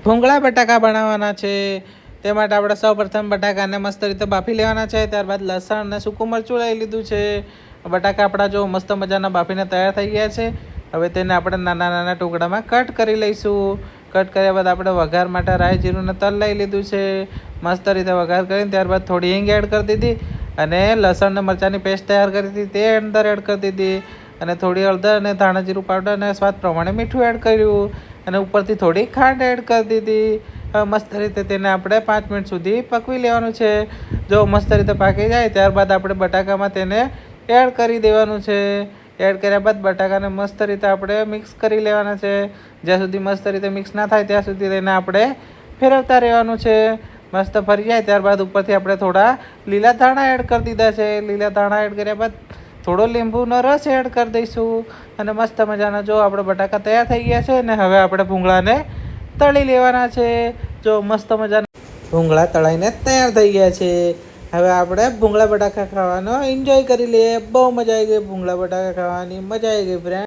ભૂંગળા બટાકા બનાવવાના છે. તે માટે આપણે સૌપ્રથમ બટાકાને મસ્ત રીતે બાફી લેવાના છે. ત્યારબાદ લસણ અને સૂકું મરચું લઈ લીધું છે. બટાકા આપણા જો મસ્ત મજાના બાફીને તૈયાર થઈ ગયા છે. હવે તેને આપણે નાના નાના ટુકડામાં કટ કરી લઈશું. કટ કર્યા બાદ આપણે વઘાર માટે રાઈ જીરું અને તલ લઈ લીધું છે. મસ્ત રીતે વઘાર કરીને ત્યારબાદ થોડી હિંગ એડ કરી દીધી અને લસણ અને મરચાંની પેસ્ટ તૈયાર કરી હતી તે અંદર એડ કરી દીધી અને થોડી હળદર અને ધાણા જીરું પાવડર અને સ્વાદ પ્રમાણે મીઠું એડ કર્યું અને ઉપરથી થોડી ખાંડ એડ કરી દીધી. મસ્ત રીતે તેને આપણે 5 મિનિટ સુધી પકવી લેવાનું છે. જો મસ્ત રીતે પાકી જાય ત્યારબાદ આપણે બટાકામાં તેને એડ કરી દેવાનું છે. એડ કર્યા બાદ બટાકાને મસ્ત રીતે આપણે મિક્સ કરી લેવાના છે. જ્યાં સુધી મસ્ત રીતે મિક્સ ના થાય ત્યાં સુધી તેને આપણે ફેરવતા રહેવાનું છે. મસ્ત ફરી જાય ત્યારબાદ ઉપરથી આપણે થોડા લીલા ધાણા એડ કરી દીધા છે. લીલા ધાણા એડ કર્યા બાદ થોડો લીંબુનો રસ એડ કરી દઈશું અને મસ્ત મજાના જો આપણે બટાકા તૈયાર થઈ ગયા છે ને હવે આપણે ભૂંગળાને તળી લેવાના છે. જો મસ્ત મજાના ભૂંગળા તળાઈને તૈયાર થઈ ગયા છે. હવે આપણે ભૂંગળા બટાકા ખાવાનો એન્જોય કરી લઈએ. બહુ મજા આવી ગઈ ભૂંગળા બટાકા ખાવાની, મજા આવી ગઈ ફ્રેન્ડ.